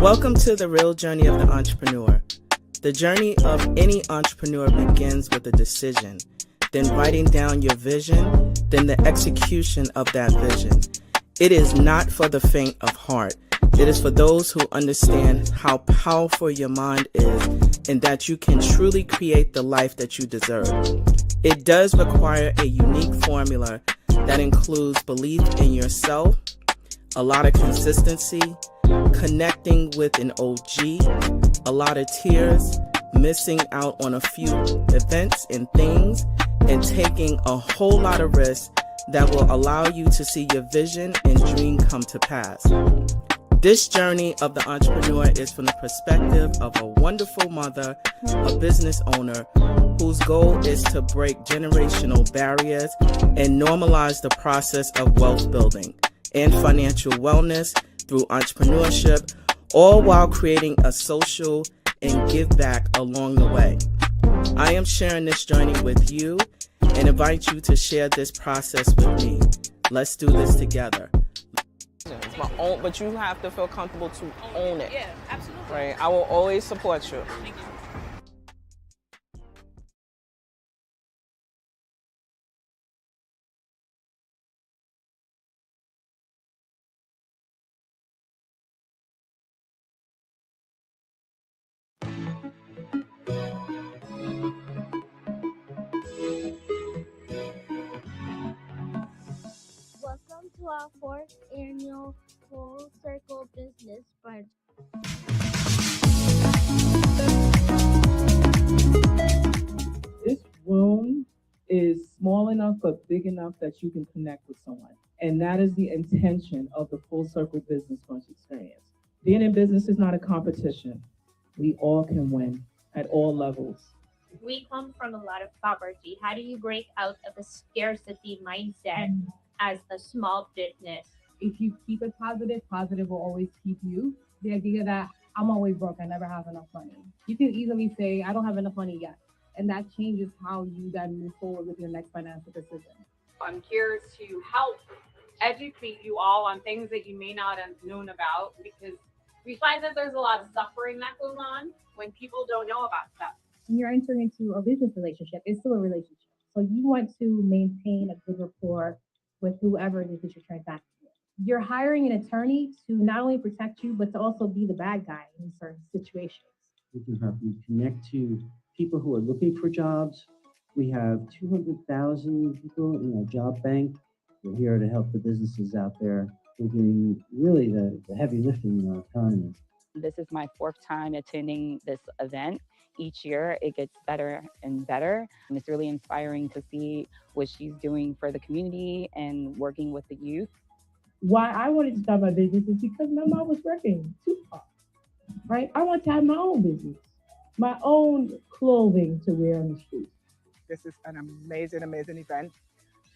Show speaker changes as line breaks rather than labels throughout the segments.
Welcome to the Real Journey of the Entrepreneur. The journey of any entrepreneur begins with a decision, then writing down your vision, then the execution of that vision. It is not for the faint of heart. It is for those who understand how powerful your mind is and that you can truly create the life that you deserve. It does require a unique formula that includes belief in yourself, a lot of consistency, connecting with an OG, a lot of tears, missing out on a few events and things, and taking a whole lot of risks that will allow you to see your vision and dream come to pass. This journey of the entrepreneur is from the perspective of a wonderful mother, a business owner, whose goal is to break generational barriers and normalize the process of wealth building and financial wellness through entrepreneurship, all while creating a social and give back along the way. I am sharing this journey with you and invite you to share this process with me. Let's do this together. It's my own, but you have to feel comfortable to own it.
Yeah, absolutely.
Right? I will always support you.
Thank you.
Welcome to our fourth annual Full Circle Business Brunch.
This room is small enough but big enough that you can connect with someone. And that is the intention of the Full Circle Business Brunch experience. Being in business is not a competition. We all can win at all levels.
We come from a lot of poverty. How do you break out of a scarcity mindset as a small business?
If you keep it positive, positive will always keep you. The idea that I'm always broke, I never have enough money. You can easily say, I don't have enough money yet. And that changes how you then move forward with your next financial decision.
I'm here to help educate you all on things that you may not have known about, because we find that there's a lot of suffering that goes on when people don't know about stuff.
When you're entering into a business relationship, it's still a relationship. So you want to maintain a good rapport with whoever it is that you're transacting with. You're hiring an attorney to not only protect you, but to also be the bad guy in certain situations.
We can help you connect to people who are looking for jobs. We have 200,000 people in our job bank. We're here to help the businesses out there. We're doing really the heavy lifting in our economy.
This is my fourth time attending this event. Each year it gets better and better. And it's really inspiring to see what she's doing for the community and working with the youth.
Why I wanted to start my business is because my mom was working too hard, right? I want to have my own business, my own clothing to wear on the street.
This is an amazing, amazing event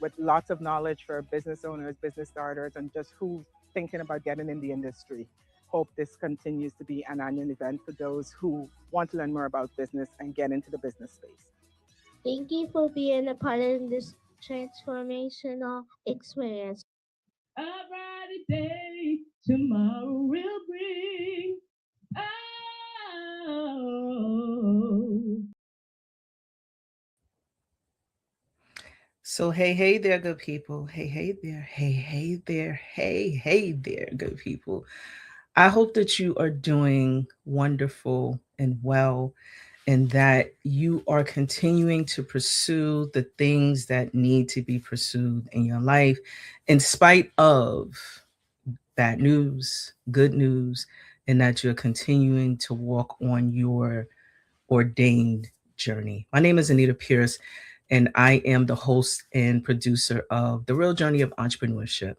with lots of knowledge for business owners, business starters, and just who's thinking about getting in the industry. Hope this continues to be an annual event for those who want to learn more about business and get into the business space.
Thank you for being a part of this transformational experience.
A brighter day tomorrow will bring. Oh.
So hey there, good people. Hey there, hey there, hey there, good people. I hope that you are doing wonderful and well, and that you are continuing to pursue the things that need to be pursued in your life, in spite of bad news, good news, and that you're continuing to walk on your ordained journey. My name is Anita Pierce, and I am the host and producer of The Real Journey of Entrepreneurship.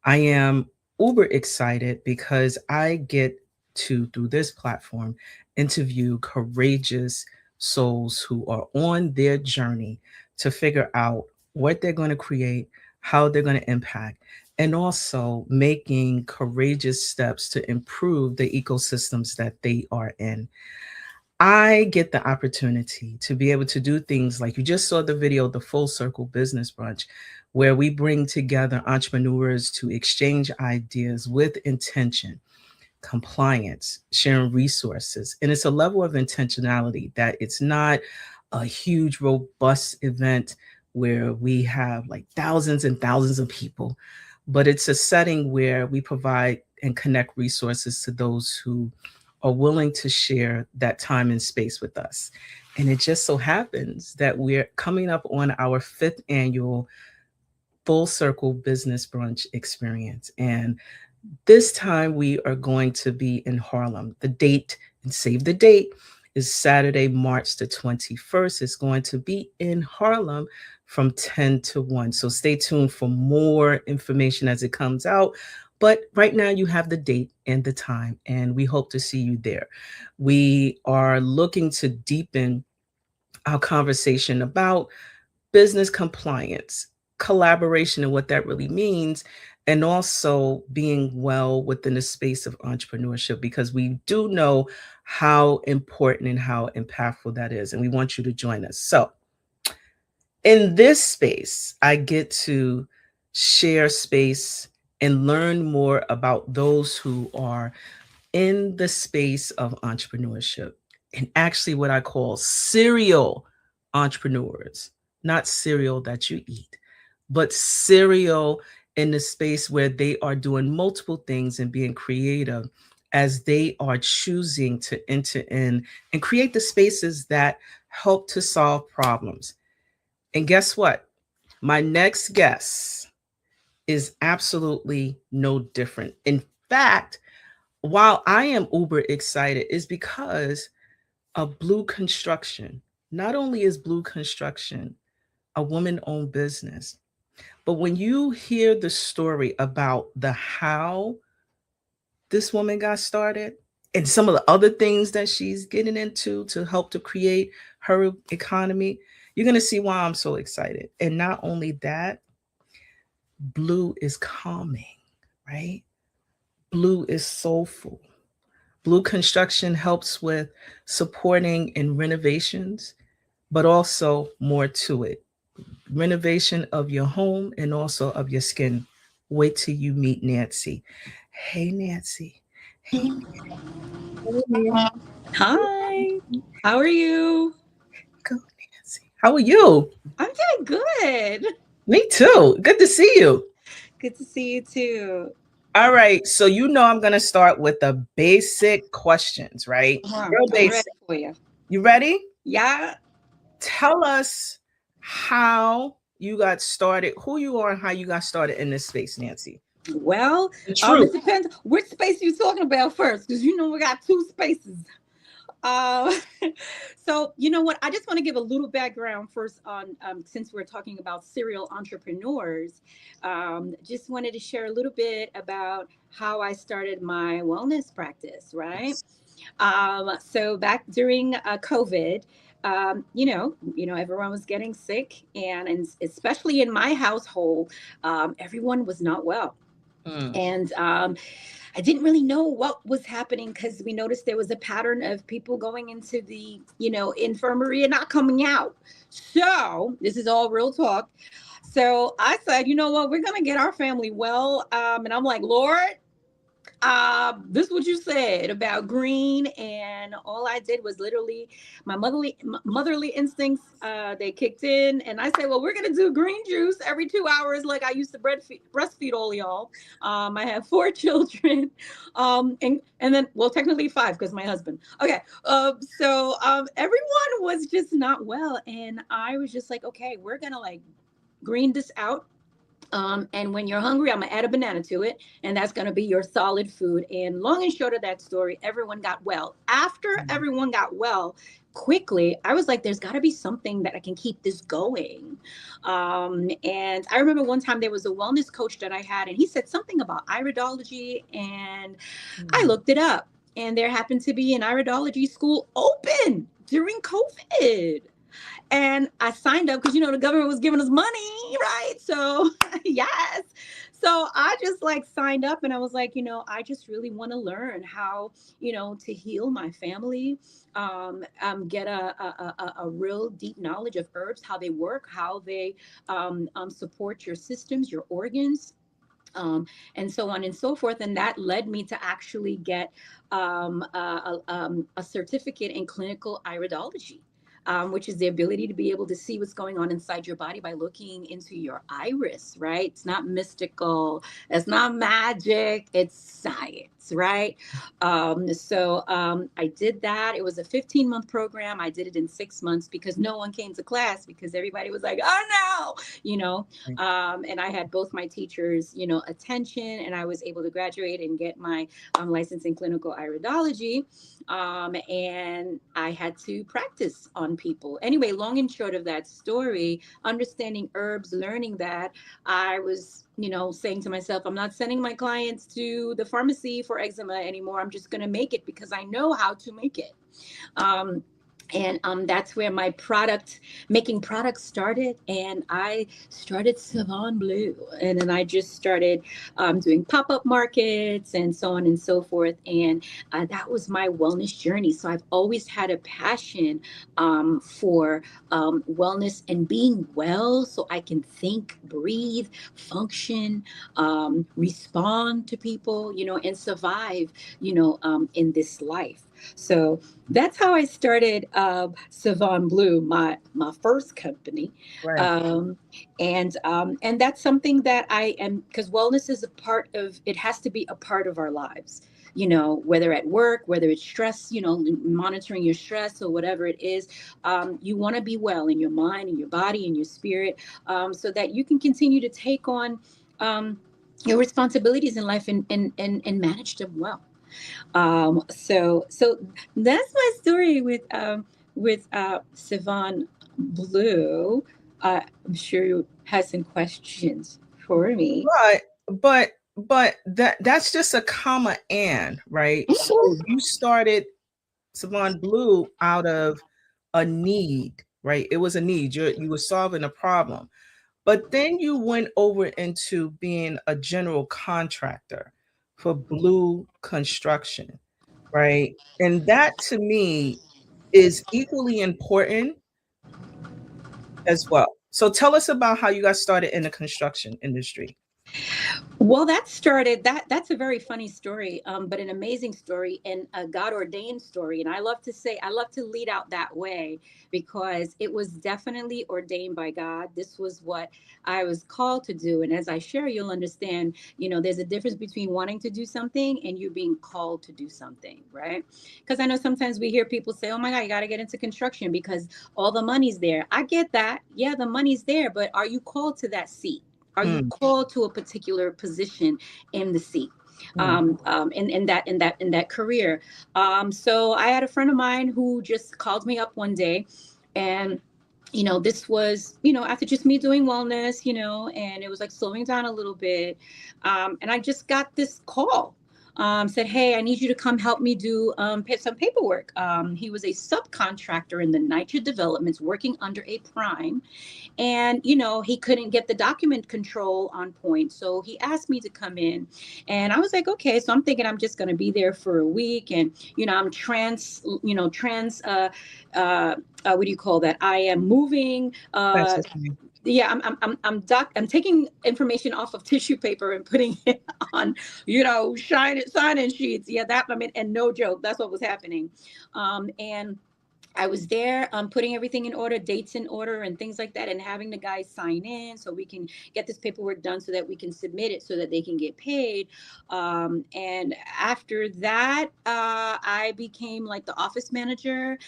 I am uber excited because I get to, through this platform, interview courageous souls who are on their journey to figure out what they're going to create, how they're going to impact, and also making courageous steps to improve the ecosystems that they are in. I get the opportunity to be able to do things like you just saw the video, the Full Circle Business Brunch, where we bring together entrepreneurs to exchange ideas with intention, compliance, sharing resources. And it's a level of intentionality that it's not a huge, robust event where we have like thousands and thousands of people, but it's a setting where we provide and connect resources to those who are willing to share that time and space with us. And it just so happens that we're coming up on our 5th annual Full Circle Business Brunch experience. And this time we are going to be in Harlem. The date, and save the date, is Saturday, March the 21st. It's going to be in Harlem from 10 to 1. So stay tuned for more information as it comes out. But right now you have the date and the time, and we hope to see you there. We are looking to deepen our conversation about business compliance, collaboration, and what that really means, and also being well within the space of entrepreneurship, because we do know how important and how impactful that is. And we want you to join us. So, in this space, I get to share space and learn more about those who are in the space of entrepreneurship, and actually what I call serial entrepreneurs, not cereal that you eat, but serial in the space where they are doing multiple things and being creative as they are choosing to enter in and create the spaces that help to solve problems. And guess what? My next guest is absolutely no different. In fact, while I am uber excited, is because of Blue Construction. Not only is Blue Construction a woman-owned business, but when you hear the story about the how this woman got started and some of the other things that she's getting into to help to create her economy, you're going to see why I'm so excited. And not only that, Blue is calming, right? Blue is soulful. Blue Construction helps with supporting and renovations, but also more to it. Renovation of your home and also of your skin. Wait till you meet Nancy. Hey, Nancy. Hey.
Hi, how are you?
Go, Nancy. How are you?
I'm doing good.
Me too. Good to see you.
Good to see you too.
All right. So, I'm going to start with the basic questions, right? Real
I'm ready
basic.
for you.
You ready?
Yeah.
Tell us how you got started, who you are, and how you got started in this space, Nancy.
Well,
The truth.
it depends which space you're talking about first, because we got two spaces. Uh, so you know what? I just want to give a little background first on since we're talking about serial entrepreneurs. Just wanted to share a little bit about how I started my wellness practice. Right. So back during COVID, everyone was getting sick, and especially in my household, everyone was not well. And I didn't really know what was happening because we noticed there was a pattern of people going into the, infirmary and not coming out. So this is all real talk. So I said, you know what, we're going to get our family well. And I'm like, Lord, this is what you said about green, and all I did was literally my motherly instincts. They kicked in, and I said, "Well, we're gonna do green juice every 2 hours, like I used to breastfeed all y'all." I have 4 children, and then, well, technically 5 because my husband. Okay, so everyone was just not well, and I was just like, "Okay, we're gonna like green this out." And when you're hungry, I'm gonna add a banana to it, and that's gonna be your solid food. And long and short of that story, everyone got well. After everyone got well, quickly, I was like, there's got to be something that I can keep this going. And I remember one time there was a wellness coach that I had, and he said something about iridology, and I looked it up, and there happened to be an iridology school open during COVID. And I signed up because the government was giving us money, right? So yes. So I just like signed up, and I was like, I just really want to learn how, to heal my family, get a real deep knowledge of herbs, how they work, how they support your systems, your organs. and so on and so forth. And that led me to actually get a certificate in clinical iridology. Which is the ability to be able to see what's going on inside your body by looking into your iris, right? It's not mystical, it's not magic, it's science, right? I did that. It was a 15-month program. I did it in 6 months because no one came to class because everybody was like, oh no, you know. And I had both my teachers, you know, attention, and I was able to graduate and get my license in clinical iridology. And I had to practice on people. Anyway, long and short of that story, understanding herbs, learning that, I was, you know, saying to myself, I'm not sending my clients to the pharmacy for eczema anymore. I'm just going to make it because I know how to make it. And that's where my making products started. And I started Savon Blue. And then I just started doing pop-up markets and so on and so forth. And that was my wellness journey. So I've always had a passion for wellness and being well so I can think, breathe, function, respond to people, you know, and survive, you know, in this life. So that's how I started Savon Blue, my first company.
Right.
And that's something that I am, because wellness is a part of, it has to be a part of our lives, you know, whether at work, whether it's stress, you know, monitoring your stress or whatever it is. You want to be well in your mind, in your body, in your spirit, so that you can continue to take on your responsibilities in life and manage them well. So that's my story with Savon Blue. I'm sure you have some questions for me.
But that's just a comma and, right? So you started Savon Blue out of a need, right? It was a need. You were solving a problem. But then you went over into being a general contractor for blue construction, right? And that to me is equally important as well. So tell us about how you got started in the construction industry.
Well, that's a very funny story, but an amazing story and a God ordained story. And I love to say, I love to lead out that way because it was definitely ordained by God. This was what I was called to do. And as I share, you'll understand, you know, there's a difference between wanting to do something and you being called to do something, right? Because I know sometimes we hear people say, oh my God, you got to get into construction because all the money's there. I get that. Yeah, the money's there, but are you called to that seat? Are you called to a particular position in the seat? In that career. So I had a friend of mine who just called me up one day, and you know, this was, you know, after just me doing wellness, you know, and it was like slowing down a little bit, and I just got this call. Said, hey, I need you to come help me do some paperwork. He was a subcontractor in the Nitro Developments working under a prime. And, you know, he couldn't get the document control on point. So he asked me to come in. And I was like, okay. So I'm thinking I'm just going to be there for a week. And, you know, I'm what do you call that? I am moving. Yeah, I'm taking information off of tissue paper and putting it on, you know, sign-in sheets. Yeah, that, I mean, and no joke, that's what was happening. And I was there putting everything in order, dates in order and things like that, and having the guys sign in so we can get this paperwork done so that we can submit it so that they can get paid. And after that, I became like the office manager.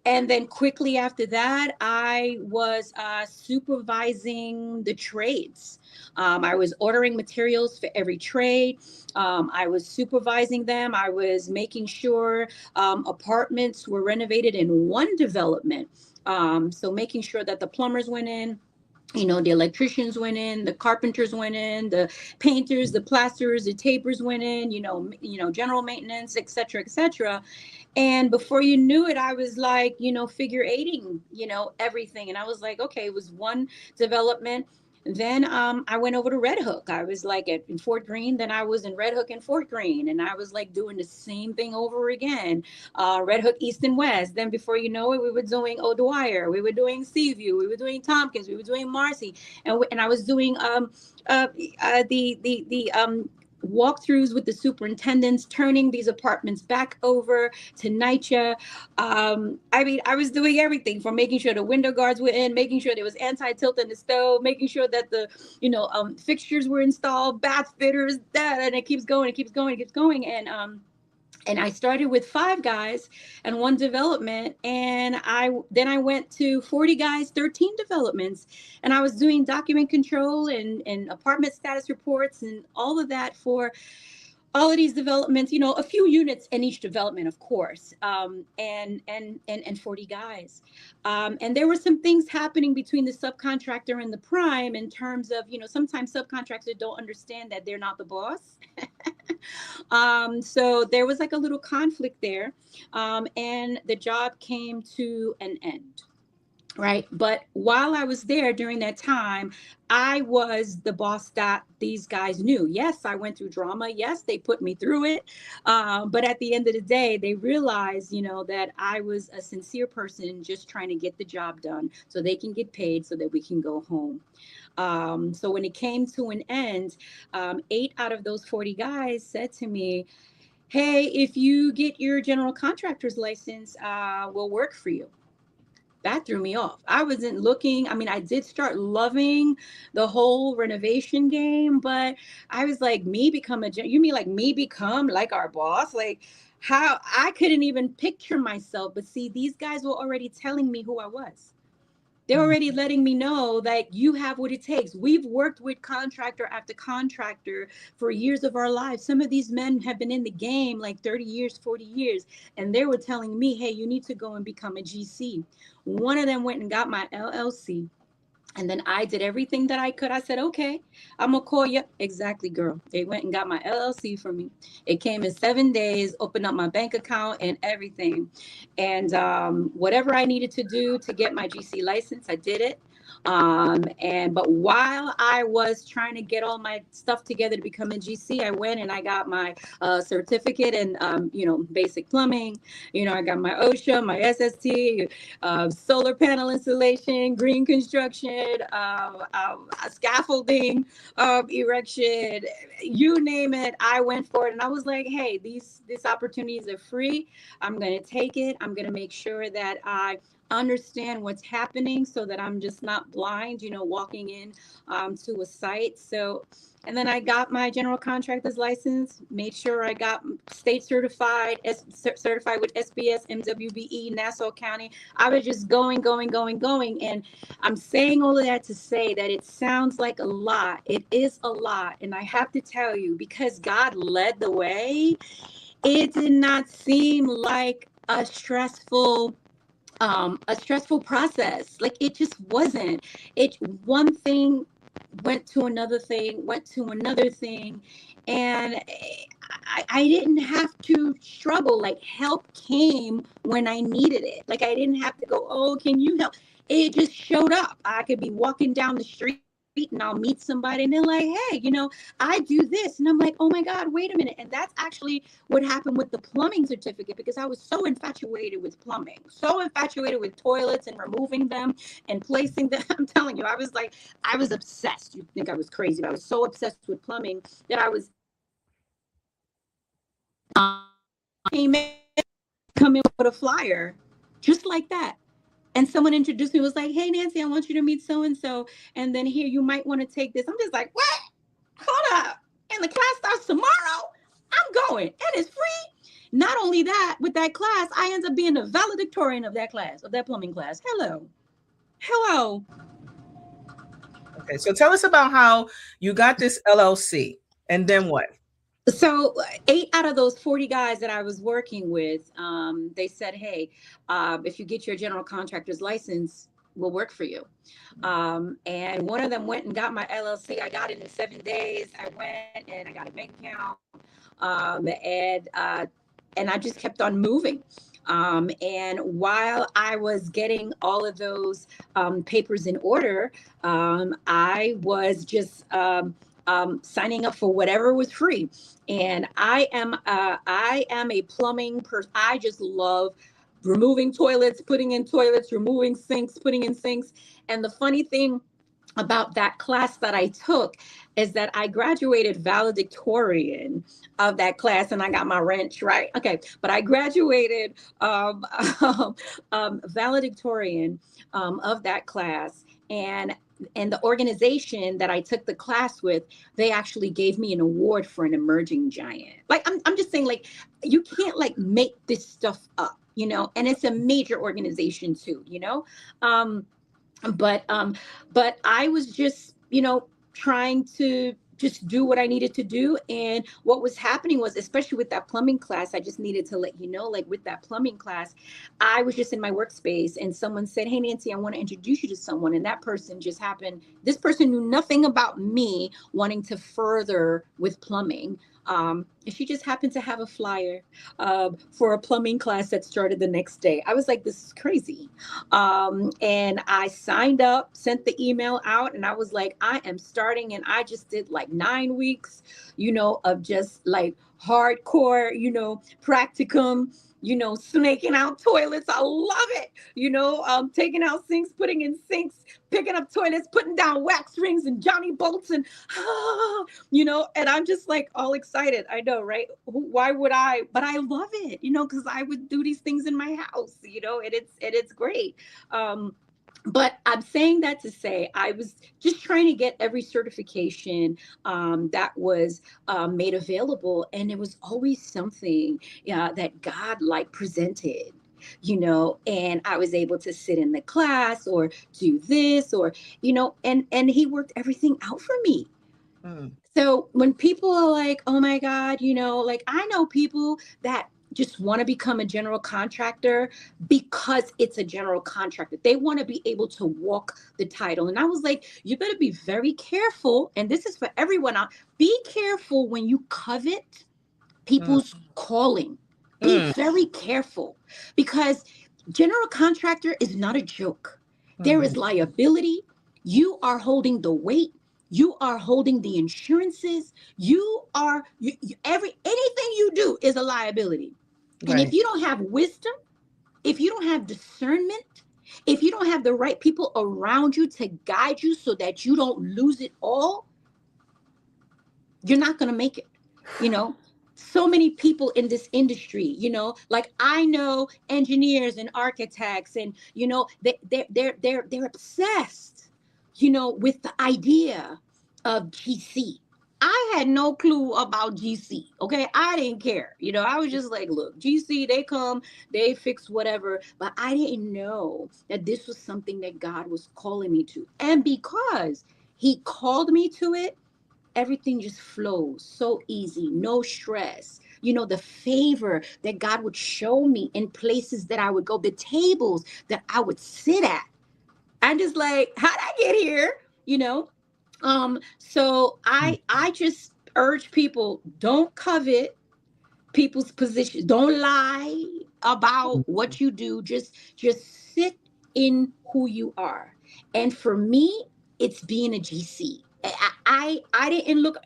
And then quickly after that, I was supervising the trades. I was ordering materials for every trade. I was supervising them. I was making sure apartments were renovated in one development. So making sure that the plumbers went in, you know, the electricians went in, the carpenters went in, the painters, the plasterers, the tapers went in, you know, general maintenance, et cetera, et cetera. And before you knew it, I was like, you know, figure eighting, you know, everything. And I was like, okay, it was one development. Then I went over to Red Hook. I was like in Fort Greene. Then I was in Red Hook and Fort Greene, and I was like doing the same thing over again. Red Hook East and West. Then before you know it, we were doing O'Dwyer, we were doing Seaview, we were doing Tompkins, we were doing Marcy, and I was doing the walkthroughs with the superintendents, turning these apartments back over to NYCHA. I mean, I was doing everything from making sure the window guards were in, making sure there was anti-tilt in the stove, making sure that the, fixtures were installed, bath fitters, that, and it keeps going, it keeps going, it keeps going. And I started with 5 guys and 1 development. And I went to 40 guys, 13 developments. And I was doing document control and apartment status reports and all of that for all of these developments, a few units in each development, of course, and 40 guys. And there were some things happening between the subcontractor and the prime in terms of, sometimes subcontractors don't understand that they're not the boss. So there was like a little conflict there, and the job came to an end. Right. But while I was there during that time, I was the boss that these guys knew. Yes, I went through drama. Yes, they put me through it. But at the end of the day, they realized, that I was a sincere person just trying to get the job done so they can get paid so that we can go home. So when it came to an end, 8 out of those 40 guys said to me, hey, if you get your general contractor's license, we'll work for you. That threw me off. I wasn't looking. I mean, I did start loving the whole renovation game, but I was like, you mean like me become like our boss? Like how I couldn't even picture myself. But see, these guys were already telling me who I was. They're already letting me know that you have what it takes. We've worked with contractor after contractor for years of our lives. Some of these men have been in the game like 30 years, 40 years. And they were telling me, hey, you need to go and become a GC. One of them went and got my LLC. And then I did everything that I could. I said, okay, I'm going to call you. Exactly, girl. They went and got my LLC for me. It came in 7 days, opened up my bank account and everything. And whatever I needed to do to get my GC license, I did it. But while I was trying to get all my stuff together to become a GC, I went and I got my certificate in, basic plumbing. I got my OSHA, my SST, solar panel installation, green construction, scaffolding, erection, you name it. I went for it. And I was like, hey, these opportunities are free. I'm going to take it. I'm going to make sure that I understand what's happening so that I'm just not blind, walking in to a site. So, and then I got my general contractor's license, made sure I got state certified with SBS, MWBE, Nassau County. I was just going. And I'm saying all of that to say that it sounds like a lot. It is a lot. And I have to tell you, because God led the way, it did not seem like a stressful process. Like it just wasn't. One thing went to another thing, and I didn't have to struggle. Like help came when I needed it. Like I didn't have to go, oh, can you help? It just showed up. I could be walking down the street and I'll meet somebody and they're like, hey, I do this. And I'm like, oh my God, wait a minute. And that's actually what happened with the plumbing certificate, because I was so infatuated with plumbing, so infatuated with toilets and removing them and placing them. I'm telling you, I was obsessed. You think I was crazy, but I was so obsessed with plumbing that I was come in with a flyer just like that. And someone introduced me, was like, hey, Nancy, I want you to meet so-and-so. And then here, you might want to take this. I'm just like, what? Hold up. And the class starts tomorrow. I'm going. And it's free. Not only that, with that class, I end up being the valedictorian of that class, of that plumbing class. Hello.
Okay, so tell us about how you got this LLC and then what?
So 8 out of those 40 guys that I was working with, they said, hey, if you get your general contractor's license, we'll work for you. And one of them went and got my LLC. I got it in 7 days. I went and I got a bank account. And I just kept on moving. And while I was getting all of those papers in order, I was just signing up for whatever was free. And I am a plumbing person. I just love removing toilets, putting in toilets, removing sinks, putting in sinks. And the funny thing about that class that I took is that I graduated valedictorian of that class, and I got my wrench right. Okay, but I graduated valedictorian of that class, and the organization that I took the class with, they actually gave me an award for an emerging giant. Like I'm just saying, like, you can't like make this stuff up, you know, and it's a major organization too, you know. But I was just, you know, trying to just do what I needed to do. And what was happening was, especially with that plumbing class, I just needed to let you know, like with that plumbing class, I was just in my workspace and someone said, "Hey, Nancy, I want to introduce you to someone." And that person just happened, this person knew nothing about me wanting to further with plumbing. And she just happened to have a flyer for a plumbing class that started the next day. I was like, this is crazy. And I signed up, sent the email out, and I was like, I am starting. And I just did like 9 weeks, you know, of just like hardcore, you know, practicum, you know, snaking out toilets. I love it. You know, taking out sinks, putting in sinks, picking up toilets, putting down wax rings and Johnny bolts, and you know, and I'm just like all excited. I know, right? Why would I? But I love it, you know, because I would do these things in my house, you know, and it's great. But I'm saying that to say I was just trying to get every certification that was made available, and it was always something that God like presented, you know, and I was able to sit in the class or do this, or, you know, and he worked everything out for me. So when people are like, "Oh my God," you know, like I know people that just want to become a general contractor because it's a general contractor. They want to be able to walk the title. And I was like, you better be very careful. And this is for everyone out. Be careful when you covet people's calling. Be very careful, because general contractor is not a joke. There is liability. You are holding the weight. You are holding the insurances. Anything you do is a liability. And if you don't have wisdom, if you don't have discernment, if you don't have the right people around you to guide you so that you don't lose it all, you're not going to make it. You know, so many people in this industry, you know, like I know engineers and architects, and you know, they're obsessed, you know, with the idea of GC. I had no clue about GC. Okay. I didn't care. You know, I was just like, look, GC, they come, they fix whatever. But I didn't know that this was something that God was calling me to. And because he called me to it, everything just flows so easy, no stress. You know, the favor that God would show me in places that I would go, the tables that I would sit at. I'm just like, how'd I get here? You know? So I just urge people, don't covet people's position. Don't lie about what you do. Just sit in who you are. And for me, it's being a GC. I didn't look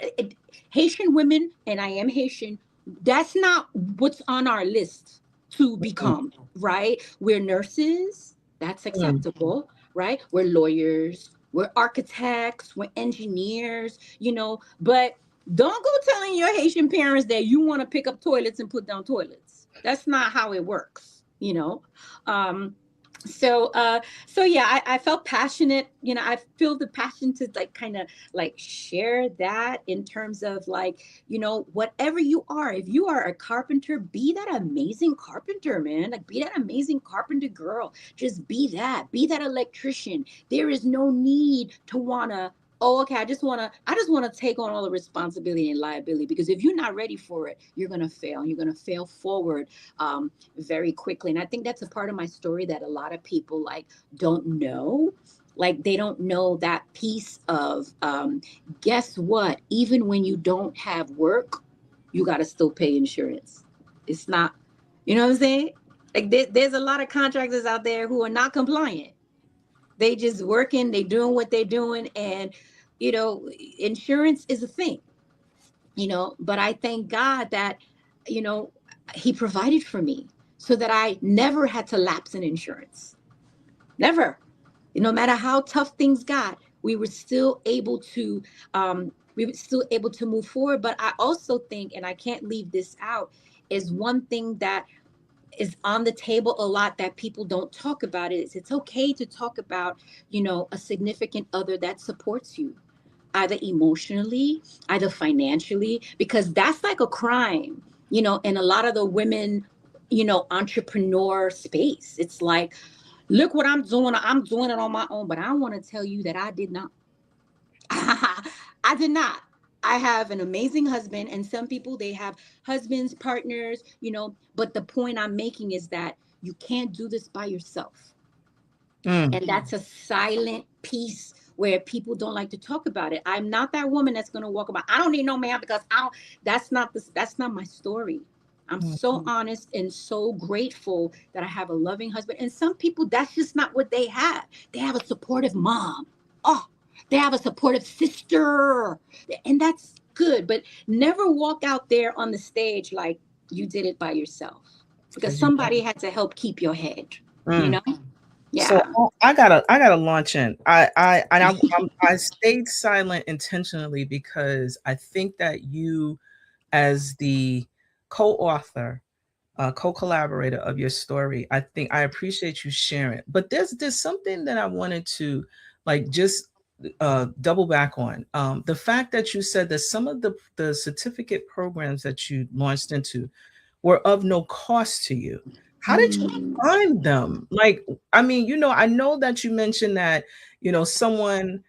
Haitian women, and I am Haitian. That's not what's on our list to become, right? We're nurses. That's acceptable, right? We're lawyers. We're architects. We're engineers, you know, but don't go telling your Haitian parents that you want to pick up toilets and put down toilets. That's not how it works, you know. So yeah, I felt passionate, you know. I feel the passion to like kind of like share that in terms of like, you know, whatever you are, if you are a carpenter, be that amazing carpenter, man. Like be that amazing carpenter girl. Just be that electrician. There is no need to wanna, oh, okay, I just want to take on all the responsibility and liability, because if you're not ready for it, you're going to fail. You're going to fail forward very quickly. And I think that's a part of my story that a lot of people like don't know. Like they don't know that piece of, guess what? Even when you don't have work, you got to still pay insurance. It's not, you know what I'm saying? Like there's a lot of contractors out there who are not compliant. They just working, they doing what they're doing. And, you know, insurance is a thing, you know, but I thank God that, you know, he provided for me so that I never had to lapse in insurance. Never. No matter how tough things got, we were still able to move forward. But I also think, and I can't leave this out, is one thing that is on the table a lot that people don't talk about is it's okay to talk about, you know, a significant other that supports you, either emotionally, either financially, because that's like a crime, you know, in a lot of the women, you know, entrepreneur space. It's like, look what I'm doing. I'm doing it on my own, but I want to tell you that I did not. I did not. I have an amazing husband, and some people, they have husbands, partners, you know, but the point I'm making is that you can't do this by yourself. And that's a silent piece where people don't like to talk about it. I'm not that woman that's going to walk about, I don't need no man because that's not my story. I'm so honest and so grateful that I have a loving husband. And some people, that's just not what they have. They have a supportive mom. Oh, they have a supportive sister. And that's good. But never walk out there on the stage like you did it by yourself, because somebody had to help keep your head, you know? Yeah.
So I gotta launch in. I stayed silent intentionally because I think that you, as the co-author, co-collaborator of your story, I think I appreciate you sharing. But there's something that I wanted to like just double back on. The fact that you said that some of the certificate programs that you launched into were of no cost to you. How did you find them? Like, I mean, you know, I know that you mentioned that, you know, someone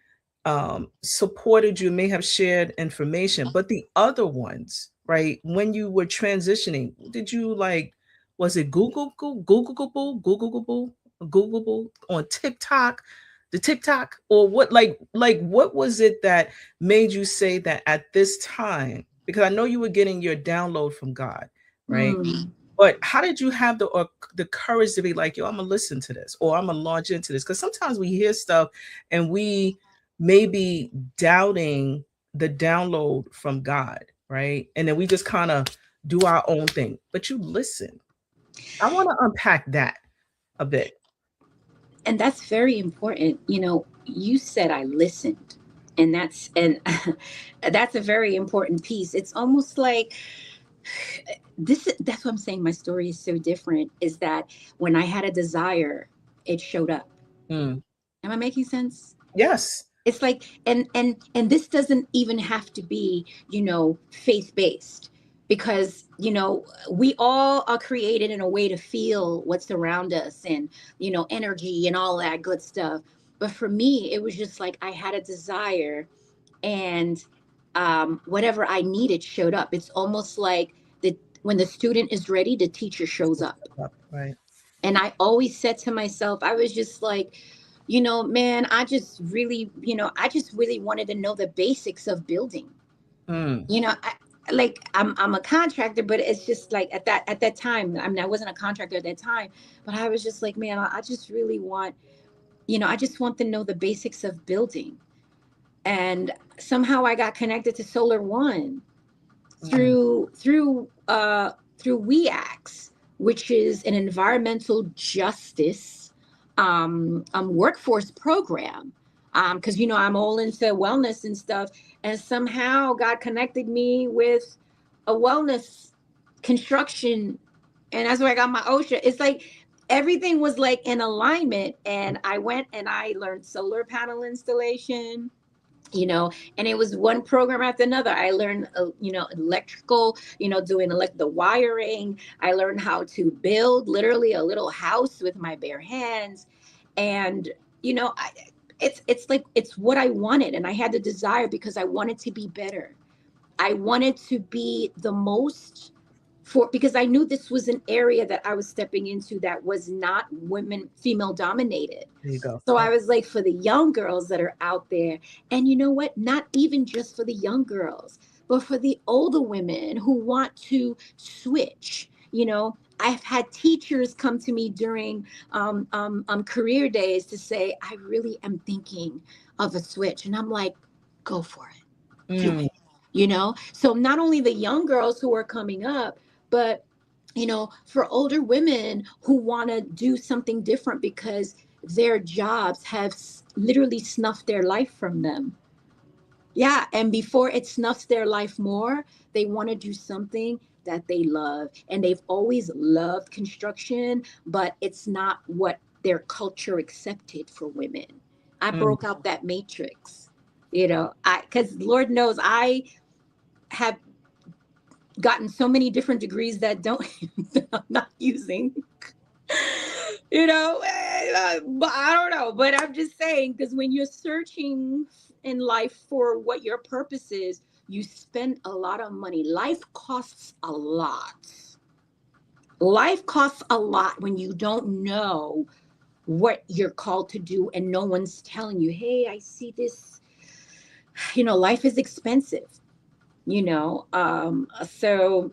supported you, may have shared information, but the other ones, right? When you were transitioning, did you like, was it Googleable on TikTok, the TikTok, or what? Like what was it that made you say that at this time? Because I know you were getting your download from God, right? But how did you have the courage to be like, yo, I'm gonna listen to this, or I'm gonna launch into this? Because sometimes we hear stuff and we may be doubting the download from God, right? And then we just kind of do our own thing. But you listen. I want to unpack that a bit.
And that's very important. You know, you said I listened, and that's a very important piece. It's almost like that's what I'm saying. My story is so different, is that when I had a desire, it showed up. Am I making sense?
Yes.
It's like, and this doesn't even have to be, you know, faith-based, because, you know, we all are created in a way to feel what's around us and, you know, energy and all that good stuff. But for me, it was just like I had a desire, and whatever I needed showed up. It's almost like when the student is ready, the teacher shows up.
Right.
And I always said to myself, I was just like, you know, man, I just really wanted to know the basics of building. You know, I'm a contractor, but it's just like at that time, I mean, I wasn't a contractor at that time, but I was just like, man, I just really want, you know, I just want to know the basics of building. And somehow I got connected to Solar One through WEAX, which is an environmental justice workforce program. Because, you know, I'm all into wellness and stuff. And somehow God connected me with a wellness construction. And that's where I got my OSHA. It's like everything was like in alignment. And I went and I learned solar panel installation, you know, and it was one program after another. I learned, you know, electrical, you know, doing the wiring. I learned how to build literally a little house with my bare hands. And, you know, it's like, it's what I wanted. And I had the desire because I wanted to be better. I wanted to be the most because I knew this was an area that I was stepping into that was not female dominated.
There you go.
So I was like, for the young girls that are out there, and you know what, not even just for the young girls, but for the older women who want to switch, I've had teachers come to me during career days to say, I really am thinking of a switch. And I'm like, go for it. Do it. So not only the young girls who are coming up, but, for older women who want to do something different because their jobs have literally snuffed their life from them. Yeah. And before it snuffs their life more, they want to do something that they love. And they've always loved construction, but it's not what their culture accepted for women. I broke out that matrix, because Lord knows I have gotten so many different degrees that that I'm not using. But I don't know. But I'm just saying, because when you're searching in life for what your purpose is, you spend a lot of money. Life costs a lot. Life costs a lot when you don't know what you're called to do and no one's telling you, hey, I see this. Life is expensive, so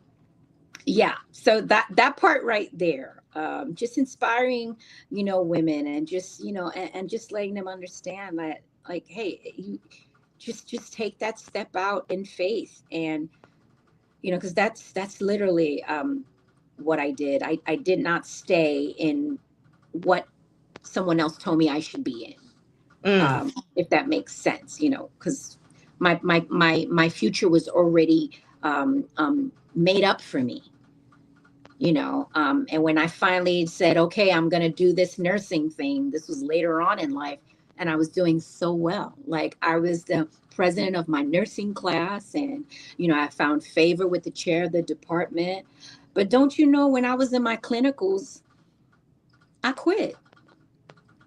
yeah, so that part right there, just inspiring, women, and just, and just letting them understand that, like, hey, you just take that step out in faith. And because that's literally what I did. I did not stay in what someone else told me I should be in, if that makes sense, because my future was already made up for me. And when I finally said, okay, I'm going to do this nursing thing, this was later on in life, and I was doing so well. Like, I was the president of my nursing class, and, I found favor with the chair of the department. But don't you know, when I was in my clinicals, I quit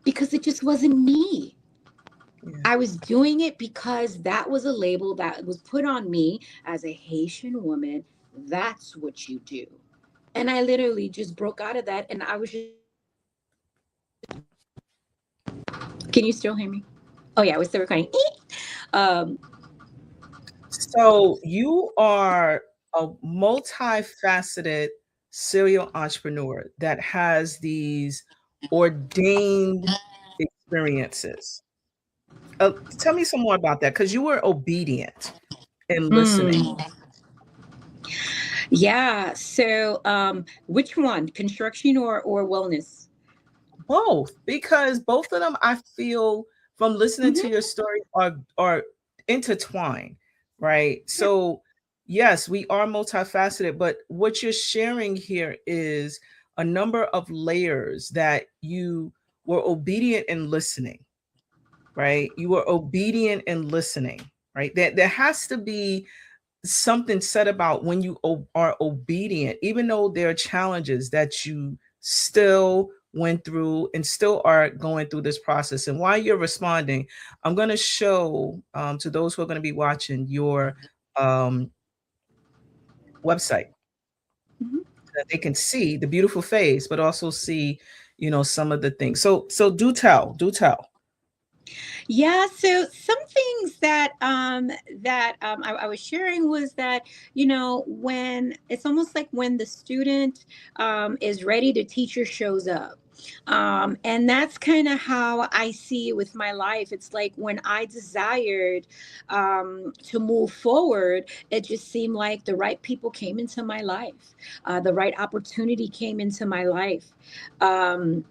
because it just wasn't me. Yeah. I was doing it because that was a label that was put on me as a Haitian woman. That's what you do. And I literally just broke out of that, and I was just... Can you still hear me? Oh yeah, we're still recording.
So you are a multifaceted serial entrepreneur that has these ordained experiences. Tell me some more about that, because you were obedient and listening.
Yeah. So which one, construction or wellness?
Both, because both of them, I feel, from listening to your story, are intertwined, right? So yes, we are multifaceted, but what you're sharing here is a number of layers that you were obedient in listening, right? You were obedient in listening, right? That there has to be something said about when you are obedient, even though there are challenges that you still went through and still are going through this process. And while you're responding, I'm going to show to those who are going to be watching your website, so that they can see the beautiful face, but also see, some of the things. So do tell.
Yeah, so some things that I was sharing was that, when it's almost like when the student is ready, the teacher shows up. And that's kind of how I see it with my life. It's like when I desired to move forward, it just seemed like the right people came into my life. The right opportunity came into my life. And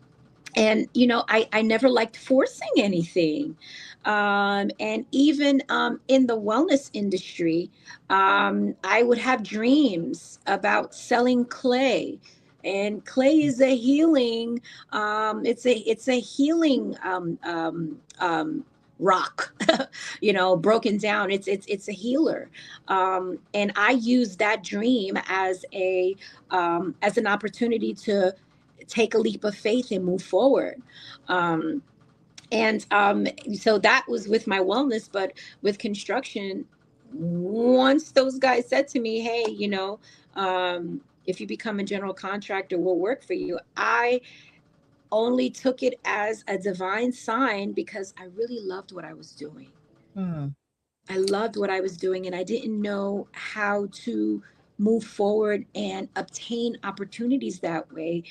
I never liked forcing anything. And even in the wellness industry, I would have dreams about selling clay. And clay is a healing, it's a healing rock, broken down. It's a healer. And I use that dream as an opportunity to take a leap of faith and move forward. So that was with my wellness, but with construction, once those guys said to me, hey, if you become a general contractor, we'll work for you, I only took it as a divine sign, because I really loved what I was doing. I loved what I was doing, and I didn't know how to move forward and obtain opportunities that way.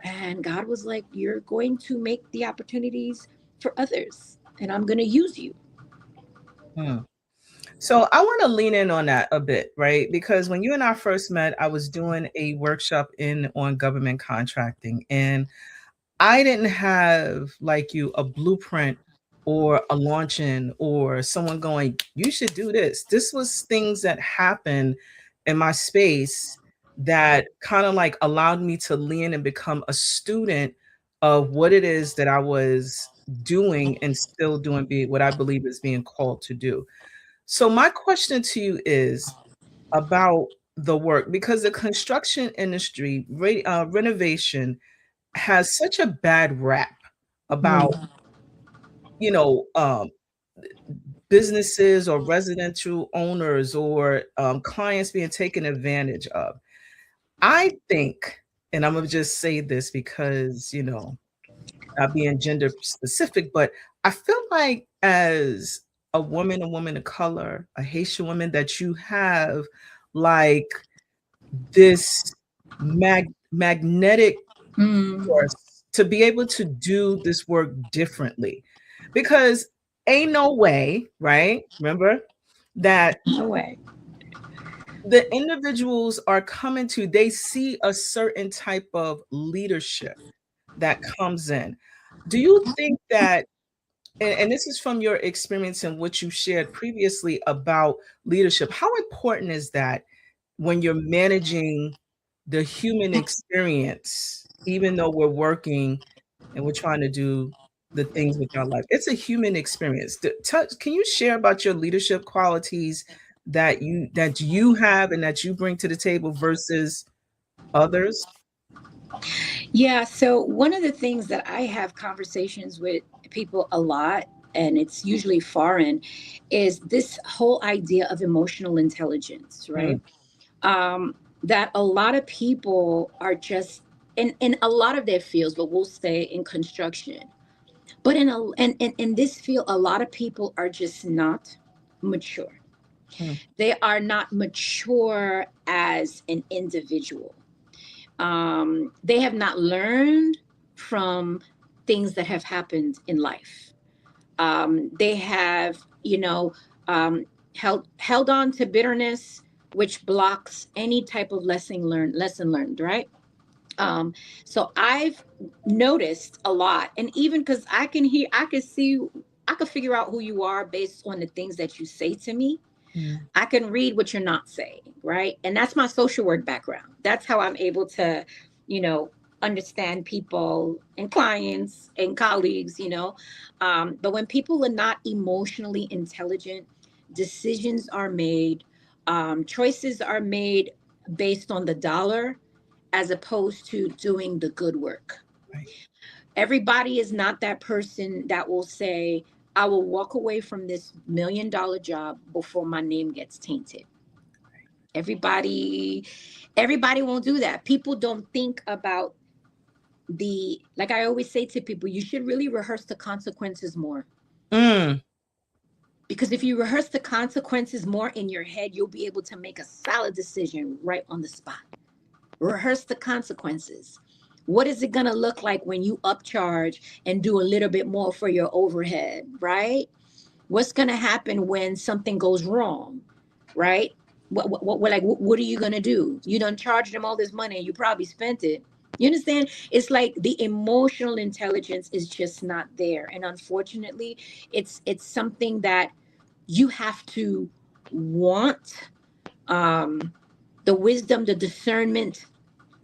And God was like, you're going to make the opportunities for others, and I'm going to use you.
Hmm. So I want to lean in on that a bit, right? Because when you and I first met, I was doing a workshop on government contracting, and I didn't have, like you, a blueprint or a launch-in or someone going, you should do this. This was things that happened in my space that kind of like allowed me to lean and become a student of what it is that I was doing and still doing what I believe is being called to do. So my question to you is about the work, because the construction industry, renovation, has such a bad rap about, you know, businesses or residential owners or clients being taken advantage of. I think, and I'm gonna just say this because, not being gender specific, but I feel like as a woman of color, a Haitian woman, that you have like this magnetic force to be able to do this work differently. Because ain't no way, right? Remember that
No way.
the individuals are coming to, they see a certain type of leadership that comes in. Do you think that, and this is from your experience and what you shared previously about leadership, how important is that when you're managing the human experience, even though we're working and we're trying to do the things with our life? It's a human experience. Can you share about your leadership qualities that you have and that you bring to the table versus others?
Yeah. So one of the things that I have conversations with people a lot, and it's usually foreign, is this whole idea of emotional intelligence, right? That a lot of people are just in a lot of their fields, but we'll stay in construction. But in this field, a lot of people are just not mature. They are not mature as an individual. They have not learned from things that have happened in life. They have, held on to bitterness, which blocks any type of lesson learned, right? So I've noticed a lot, and even because I can see, I can figure out who you are based on the things that you say to me. I can read what you're not saying, right? And that's my social work background. That's how I'm able to, you know, understand people and clients and colleagues, But when people are not emotionally intelligent, decisions are made, choices are made based on the dollar as opposed to doing the good work.
Right.
Everybody is not that person that will say, I will walk away from this $1 million job before my name gets tainted. Everybody won't do that. People don't think about like I always say to people, you should really rehearse the consequences more. Because if you rehearse the consequences more in your head, you'll be able to make a solid decision right on the spot. Rehearse the consequences. What is it going to look like when you upcharge and do a little bit more for your overhead, right? What's going to happen when something goes wrong, right? What are you going to do? You done charged them all this money and you probably spent it. You understand? It's like the emotional intelligence is just not there. And unfortunately, it's something that you have to want, the wisdom, the discernment,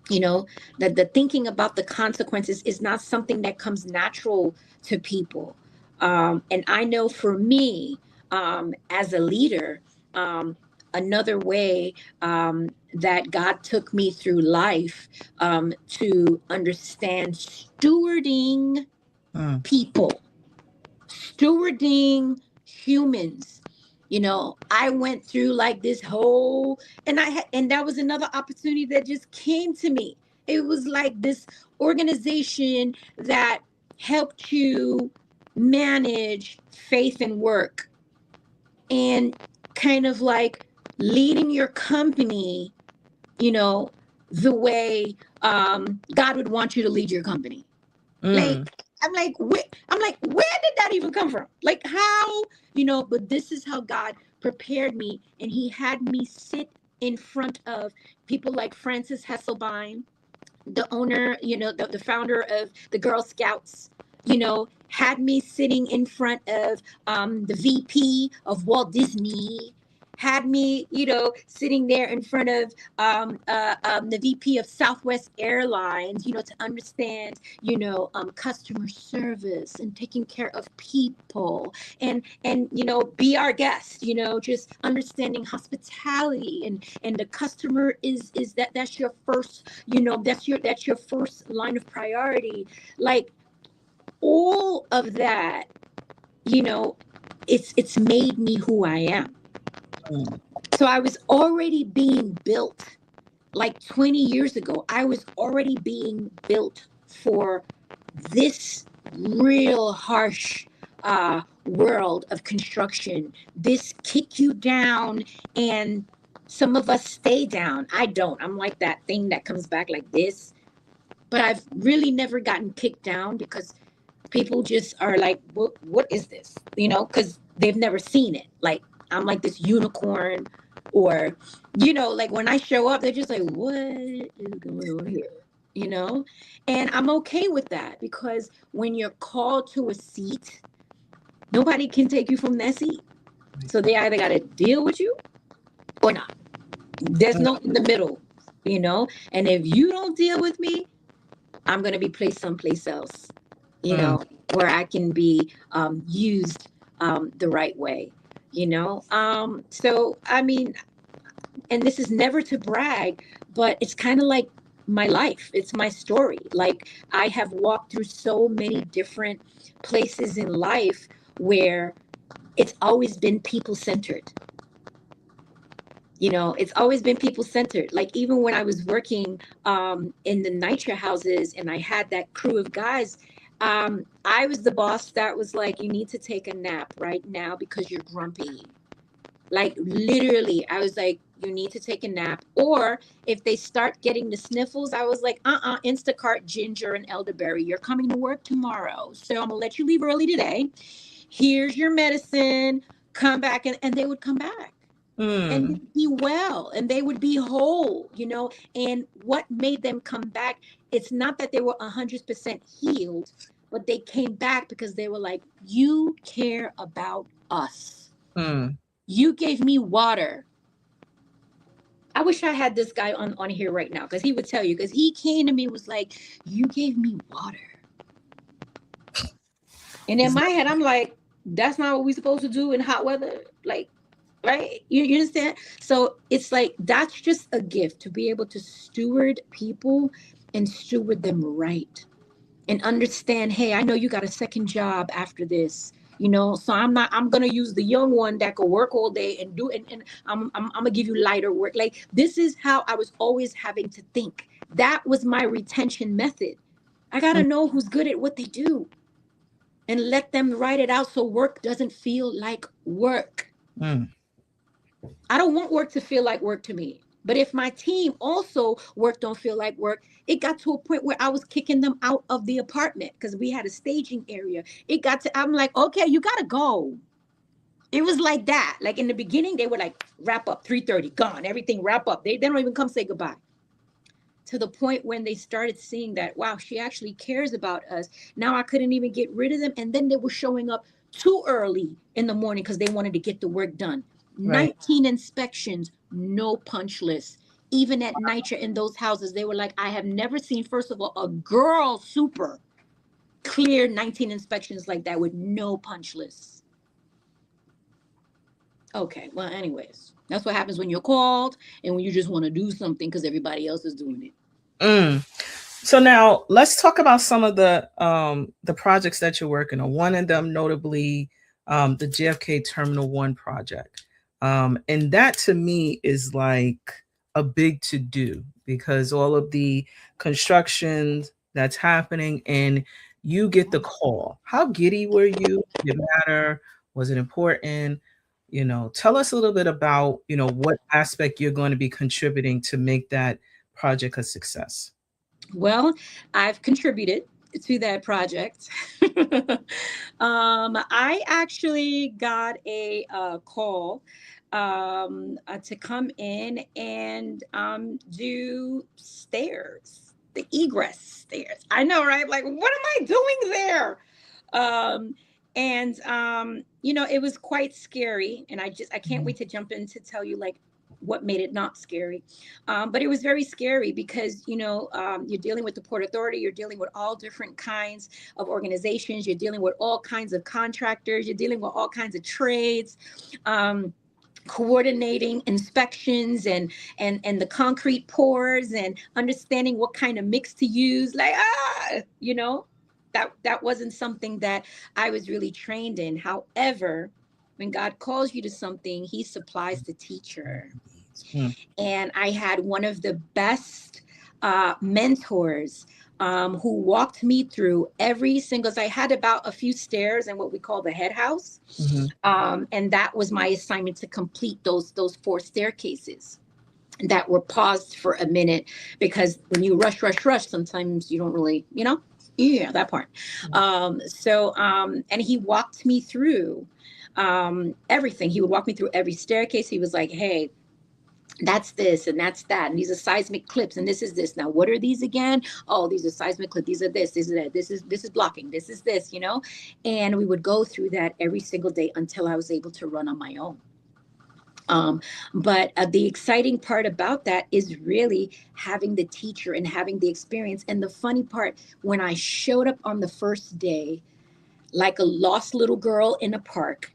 that the thinking about the consequences is not something that comes natural to people. And I know for me, as a leader, another way that God took me through life, to understand stewarding people, stewarding humans. I went through like this whole, and that was another opportunity that just came to me. It was like this organization that helped you manage faith and work, and kind of like leading your company you know, the way God would want you to lead your company. Like, I'm like, where did that even come from? Like, how, you know, but this is how God prepared me. And he had me sit in front of people like Francis Hesselbein, the owner, you know, the founder of the Girl Scouts, you know, had me sitting in front of the VP of Walt Disney, had me, you know, sitting there in front of the VP of Southwest Airlines, you know, to understand, you know, customer service and taking care of people, and you know, be our guest, you know, just understanding hospitality, and the customer is that's your first, you know, that's your first line of priority. Like, all of that, you know, it's made me who I am. So I was already being built, like 20 years ago. I was already being built for this real harsh world of construction. This kick you down, and some of us stay down. I don't. I'm like that thing that comes back like this. But I've really never gotten kicked down, because people just are like, what is this? You know, because they've never seen it. Like, I'm like this unicorn, or, you know, like when I show up, they're just like, what is going on here? You know, and I'm okay with that, because when you're called to a seat, nobody can take you from that seat. So they either got to deal with you or not. There's no in the middle, you know. And if you don't deal with me, I'm going to be placed someplace else, you know, where I can be used the right way, you know. So, I mean, and this is never to brag, but it's kind of like my life. It's my story. Like, I have walked through so many different places in life where it's always been people-centered. You know, it's always been people-centered. Like, even when I was working in the NYCHA houses, and I had that crew of guys, I was the boss that was like, you need to take a nap right now because you're grumpy. Like, literally, I was like, you need to take a nap. Or if they start getting the sniffles, I was like, Instacart ginger and elderberry. You're coming to work tomorrow, so I'm gonna let you leave early today. Here's your medicine. Come back. And they would come back. And they'd be well, and they would be whole, you know. And what made them come back, it's not that they were 100% healed, but they came back because they were like, you care about us. You gave me water. I wish I had this guy on here right now, because he would tell you, because he came to me and was like, you gave me water. And in my head, I'm like, that's not what we're supposed to do in hot weather. Like, right? You understand? So it's like, that's just a gift, to be able to steward people and steward them right, and understand, hey, I know you got a second job after this, you know, so I'm going to use the young one that could work all day and do, and I'm going to give you lighter work. Like, this is how I was always having to think. That was my retention method. I got to know who's good at what they do, and let them write it out, so work doesn't feel like work. I don't want work to feel like work to me. But if my team also work don't feel like work, it got to a point where I was kicking them out of the apartment, because we had a staging area. It got to, I'm like, okay, you got to go. It was like that. Like, in the beginning, they would like wrap up 3:30, gone, everything wrap up. They don't even come say goodbye. To the point when they started seeing that, wow, she actually cares about us. Now I couldn't even get rid of them. And then they were showing up too early in the morning because they wanted to get the work done. Right. 19 inspections, no punch list. Even at NYCHA in those houses, they were like, I have never seen, first of all, a girl super clear 19 inspections like that with no punch lists. Okay, well, anyways, that's what happens when you're called and when you just want to do something because everybody else is doing it.
So now let's talk about some of the projects that you're working on. One of them, notably, the JFK Terminal 1 project. And that to me is like a big to do, because all of the construction that's happening, and you get the call. How giddy were you? Did it matter? Was it important? Tell us a little bit about, what aspect you're going to be contributing to make that project a success.
Well, I've contributed to that project. I actually got a call to come in and do stairs, the egress stairs. I know, right? Like, what am I doing there? Um, it was quite scary, and I can't wait to jump in to tell you like what made it not scary. But it was very scary because, you're dealing with the Port Authority, you're dealing with all different kinds of organizations, you're dealing with all kinds of contractors, you're dealing with all kinds of trades. Coordinating inspections and the concrete pours and understanding what kind of mix to use, like that wasn't something that I was really trained in. However, when God calls you to something, he supplies the teacher. And I had one of the best mentors who walked me through every single. So I had about a few stairs and what we call the head house, and that was my assignment, to complete those 4 staircases that were paused for a minute, because when you rush, sometimes you don't really, that part. And he walked me through everything. He would walk me through every staircase. He was like, hey, that's this and that's that, and these are seismic clips, and this is this. Now, what are these again? Oh, these are seismic clips. These are this is that. This is blocking. This is this. And we would go through that every single day until I was able to run on my own. But the exciting part about that is really having the teacher and having the experience. And the funny part, when I showed up on the first day, like a lost little girl in a park,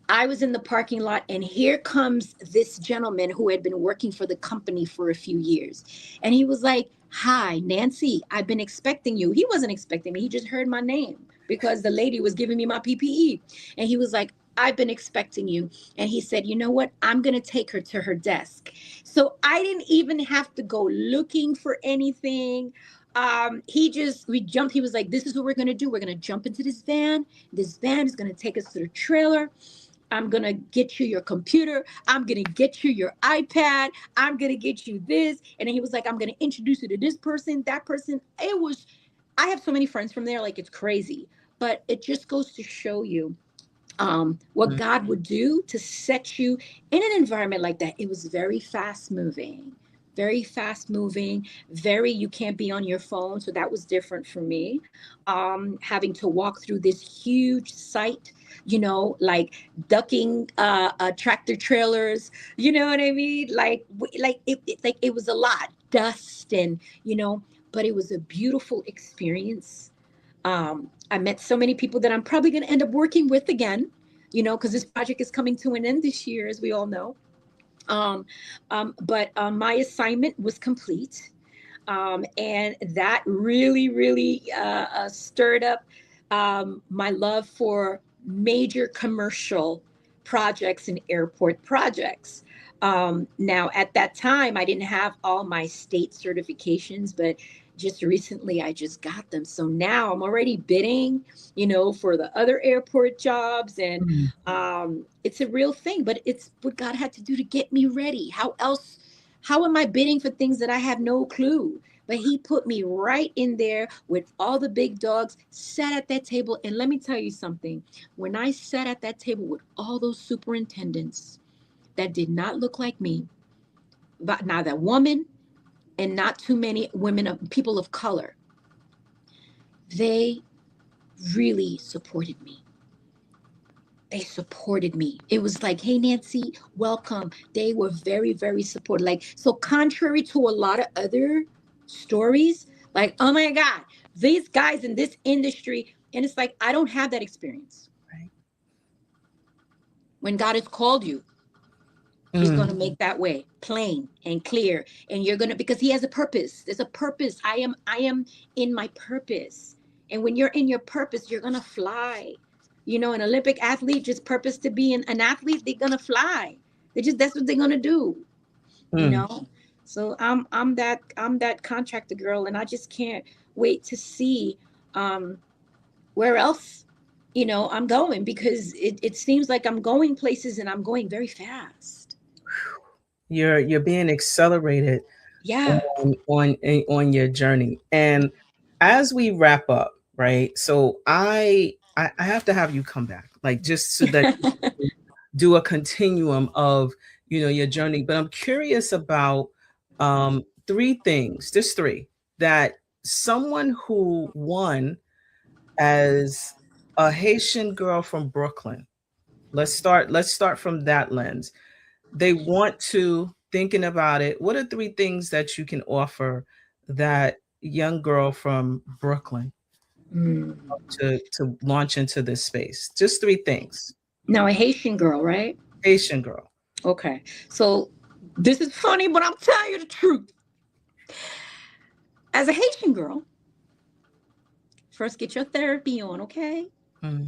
I was in the parking lot, and here comes this gentleman who had been working for the company for a few years. And he was like, hi, Nancy, I've been expecting you. He wasn't expecting me. He just heard my name because the lady was giving me my PPE. And he was like, I've been expecting you. And he said, you know what? I'm going to take her to her desk. So I didn't even have to go looking for anything. We jumped. He was like, this is what we're going to do. We're going to jump into this van. This van is going to take us to the trailer. I'm going to get you your computer. I'm going to get you your iPad. I'm going to get you this. And then he was like, I'm going to introduce you to this person, that person. I have so many friends from there. Like, it's crazy, but it just goes to show you what God would do to set you in an environment like that. It was very fast moving, you can't be on your phone. So that was different for me. Having to walk through this huge site, like ducking tractor trailers, you know what I mean? It was a lot, dust and, but it was a beautiful experience. I met so many people that I'm probably going to end up working with again, because this project is coming to an end this year, as we all know. But my assignment was complete. And that really, really stirred up my love for major commercial projects and airport projects. Now, at that time, I didn't have all my state certifications, but just recently I just got them. So now I'm already bidding, for the other airport jobs. And it's a real thing, but it's what God had to do to get me ready. How am I bidding for things that I have no clue? But he put me right in there with all the big dogs, sat at that table. And let me tell you something. When I sat at that table with all those superintendents that did not look like me, but not a woman and not too many women, people of color, they really supported me. They supported me. It was like, hey, Nancy, welcome. They were very, very supportive. So contrary to a lot of other stories, like, oh my God, these guys in this industry. And it's like, I don't have that experience. Right. When God has called you, he's going to make that way plain and clear. And you're going to, because he has a purpose. There's a purpose. I am in my purpose. And when you're in your purpose, you're going to fly. An Olympic athlete, just purpose to be an athlete, they're going to fly. That's what they're going to do. So I'm that contractor girl, and I just can't wait to see where else I'm going because it seems like I'm going places and I'm going very fast.
You're being accelerated
Yeah.
on your journey. And as we wrap up, right? So I have to have you come back, like just so that you do a continuum of your journey. But I'm curious about three things, just three, that someone who won as a Haitian girl from Brooklyn. Let's start from that lens. They want to thinking about it. What are three things that you can offer that young girl from Brooklyn
Mm.
to launch into this space? Just three things.
Now, a Haitian girl, right?
Haitian girl.
Okay. So this is funny, but I'm telling you the truth. As a Haitian girl, first get your therapy on, okay?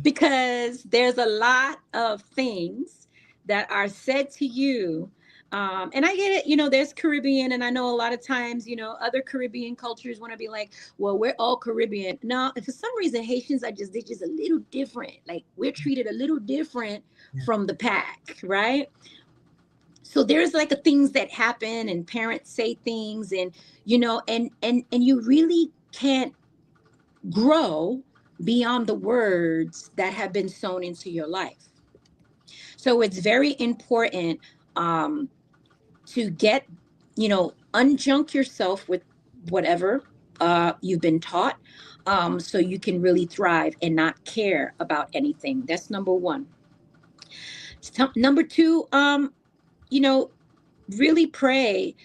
Because there's a lot of things that are said to you. And I get it, there's Caribbean, and I know a lot of times, other Caribbean cultures want to be like, well, we're all Caribbean. No, and for some reason, Haitians they're just a little different. Like we're treated a little different from the pack, right? So there's like things that happen, and parents say things, and and you really can't grow beyond the words that have been sown into your life. So it's very important to get, unjunk yourself with whatever you've been taught, so you can really thrive and not care about anything. That's number one. Number two, really pray,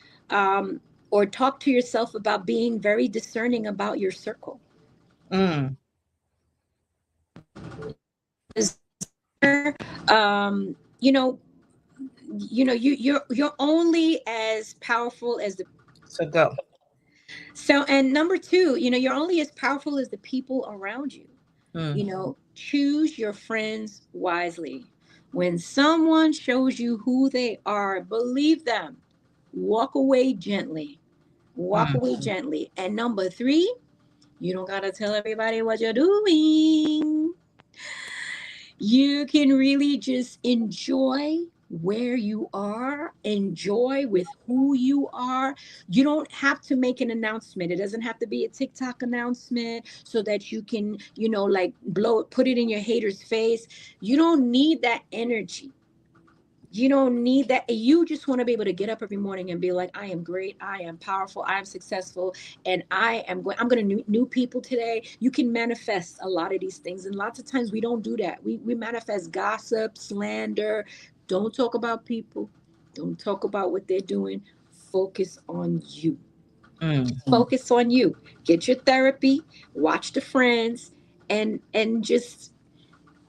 or talk to yourself about being very discerning about your circle.
Mm.
You know, you're only as powerful as the.
So go.
So, and number two, you're only as powerful as the people around you. Choose your friends wisely. When someone shows you who they are, believe them. Walk away gently. Walk away gently. And number three, you don't gotta tell everybody what you're doing. You can really just enjoy where you are, enjoy with who you are. You don't have to make an announcement. It doesn't have to be a TikTok announcement so that you can, like put it in your haters' face. You don't need that energy. You don't need that. You just want to be able to get up every morning and be like, I am great, I am powerful, I am successful, and I'm going to meet new people today. You can manifest a lot of these things, and lots of times we don't do that. We manifest gossip, slander. Don't talk about people. Don't talk about what they're doing. Focus on you. Focus on you. Get your therapy, watch the friends, and just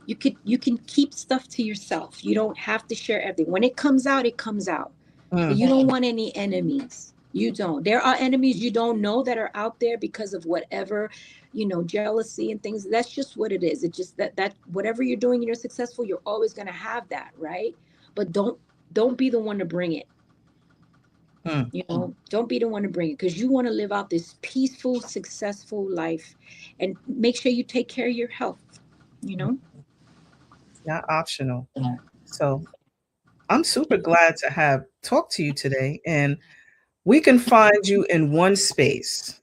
you can keep stuff to yourself. You don't have to share everything. When it comes out, it comes out. But you don't want any enemies. You don't. There are enemies you don't know that are out there because of whatever, jealousy and things. That's just what it is. It's just that whatever you're doing and you're successful, you're always going to have that, right? But don't be the one to bring it. Don't be the one to bring it, because you want to live out this peaceful, successful life, and make sure you take care of your health.
Not optional. So I'm super glad to have talked to you today, and we can find you in one space,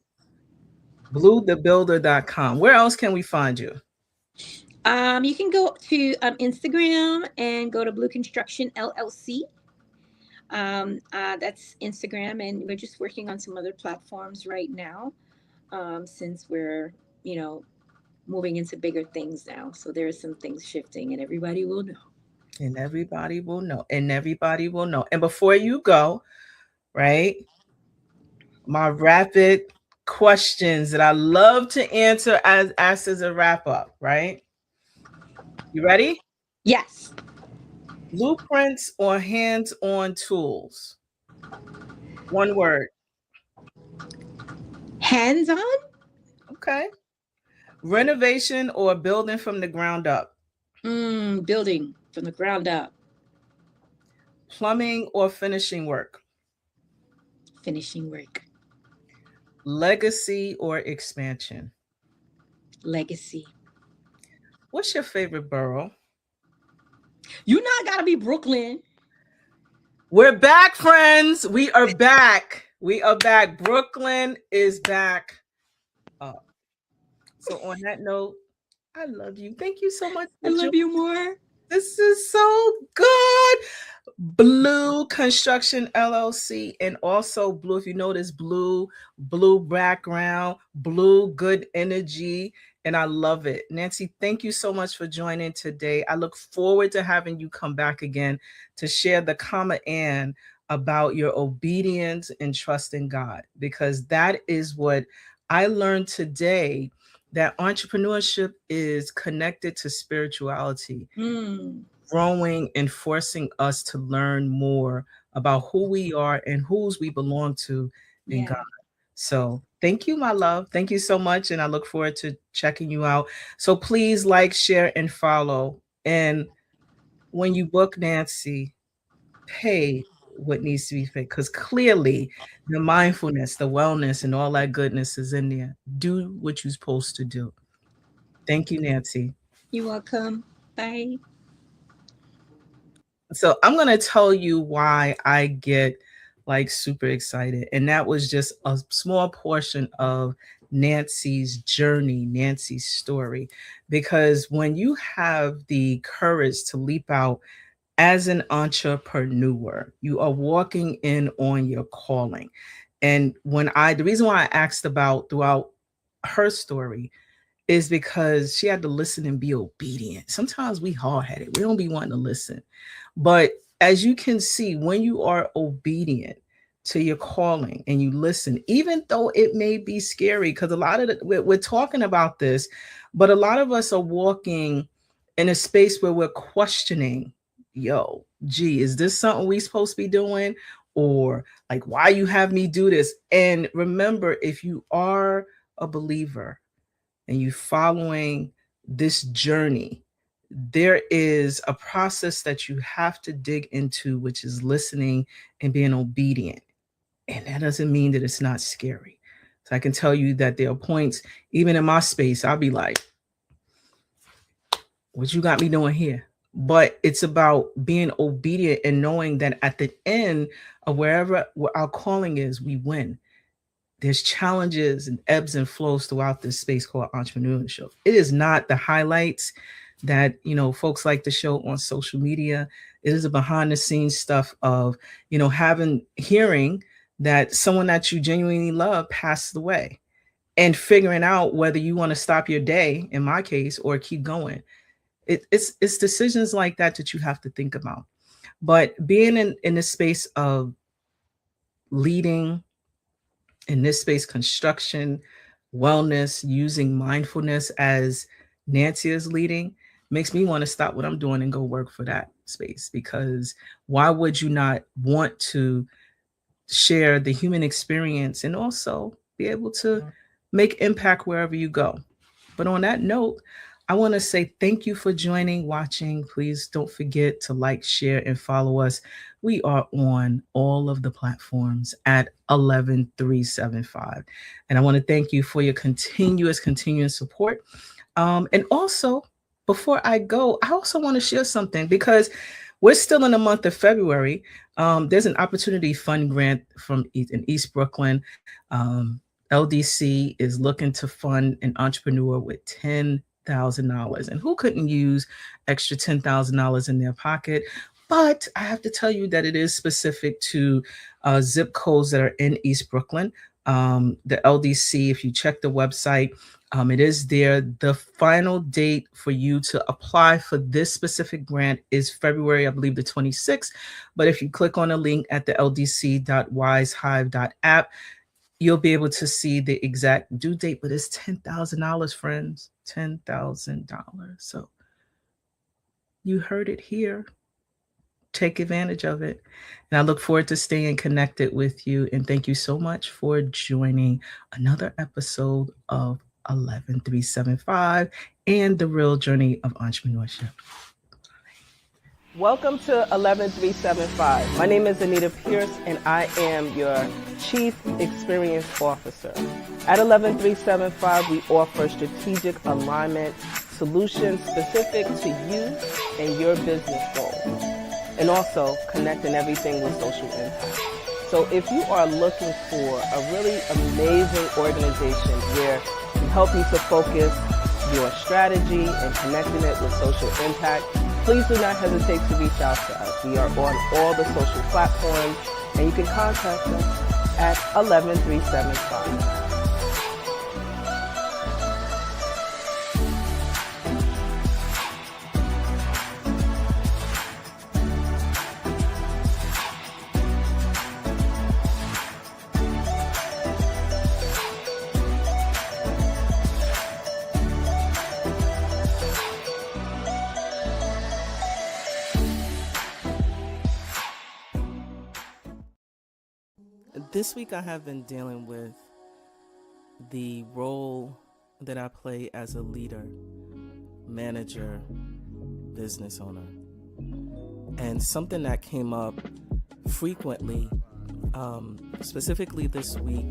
bluethebuilder.com. Where else can we find you?
You can go to Instagram and go to Blue Construction LLC. That's Instagram, and we're just working on some other platforms right now, since we're moving into bigger things now. So there are some things shifting, and everybody will know.
And everybody will know. And everybody will know. And before you go, right, my rapid questions that I love to answer as a wrap up, right? You ready?
Yes.
Blueprints or hands-on tools? One word.
Hands-on.
Okay. Renovation or building from the ground up?
Building from the ground up.
Plumbing or finishing work?
Finishing work.
Legacy or expansion?
Legacy.
what's your favorite borough?
You know I gotta be Brooklyn.
We're back, friends. We are back. We are back. Brooklyn is back up. So on that note, I love you. Thank you so much.
I love you more.
This is so good. Blue Construction LLC, and also blue, if you notice, blue background, blue, good energy, and I love it. Nancy, thank you so much for joining today. I look forward to having you come back again to share the comma and about your obedience and trust in God, because that is what I learned today, that entrepreneurship is connected to spirituality. Growing and forcing us to learn more about who we are and whose we belong to in God. So thank you, my love. Thank you so much. And I look forward to checking you out. So please like, share, and follow. And when you book Nancy, pay what needs to be paid, because clearly the mindfulness, the wellness, and all that goodness is in there. Do what you're supposed to do. Thank you, Nancy.
You're welcome. Bye.
So I'm going to tell you why I get like super excited. And that was just a small portion of Nancy's journey, Nancy's story. Because when you have the courage to leap out as an entrepreneur, you are walking in on your calling. And the reason why I asked about throughout her story is because she had to listen and be obedient. Sometimes we hard-headed. We don't be wanting to listen. But as you can see, when you are obedient to your calling and you listen, even though it may be scary, because a lot of we're talking about this, but a lot of us are walking in a space where we're questioning, is this something we supposed to be doing? Or like, why you have me do this? And remember, if you are a believer and you following this journey, there is a process that you have to dig into, which is listening and being obedient. And that doesn't mean that it's not scary. So I can tell you that there are points, even in my space, I'll be like, what you got me doing here? But it's about being obedient and knowing that at the end of wherever our calling is, we win. There's challenges and ebbs and flows throughout this space called entrepreneurship. It is not the highlights that, folks like to show on social media. It is a behind the scenes stuff of, hearing that someone that you genuinely love passed away and figuring out whether you want to stop your day, in my case, or keep going. It's decisions like that you have to think about. But being in the space of leading, in this space, construction, wellness, using mindfulness as Nancy is leading, makes me want to stop what I'm doing and go work for that space. Because why would you not want to share the human experience and also be able to make impact wherever you go? But on that note, I want to say thank you for joining, watching. Please don't forget to like, share, and follow us. We are on all of the platforms at 11375. And I want to thank you for your continuous support. And also, before I go, I also want to share something, because we're still in the month of February. There's an opportunity fund grant in East Brooklyn. LDC is looking to fund an entrepreneur with $10,000. And who couldn't use extra $10,000 in their pocket? But I have to tell you that it is specific to zip codes that are in East Brooklyn. The LDC, if you check the website, it is there. The final date for you to apply for this specific grant is February, I believe, the 26th. But if you click on a link at the ldc.wisehive.app, you'll be able to see the exact due date. But it's $10,000, friends, $10,000. So you heard it here. Take advantage of it. And I look forward to staying connected with you. And thank you so much for joining another episode of 11375 and the Real Journey of Entrepreneurship. Welcome to 11375. My name is Anita Pierce, and I am your Chief Experience Officer. At 11375, we offer strategic alignment, solutions specific to you and your business goals, and also connecting everything with social impact. So if you are looking for a really amazing organization where we help you to focus your strategy and connecting it with social impact, please do not hesitate to reach out to us. We are on all the social platforms, and you can contact us at 11375. This week I have been dealing with the role that I play as a leader, manager, business owner. And something that came up frequently, specifically this week,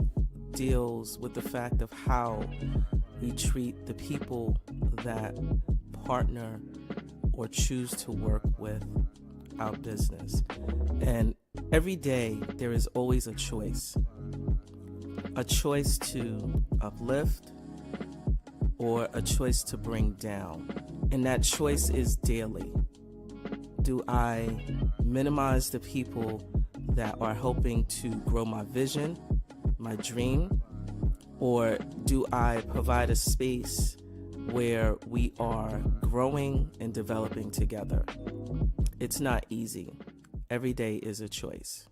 deals with the fact of how we treat the people that partner or choose to work with our business. And every day there is always a choice to uplift or a choice to bring down. And that choice is daily. Do I minimize the people that are helping to grow my vision, my dream, or do I provide a space where we are growing and developing together? It's not easy. Every day is a choice.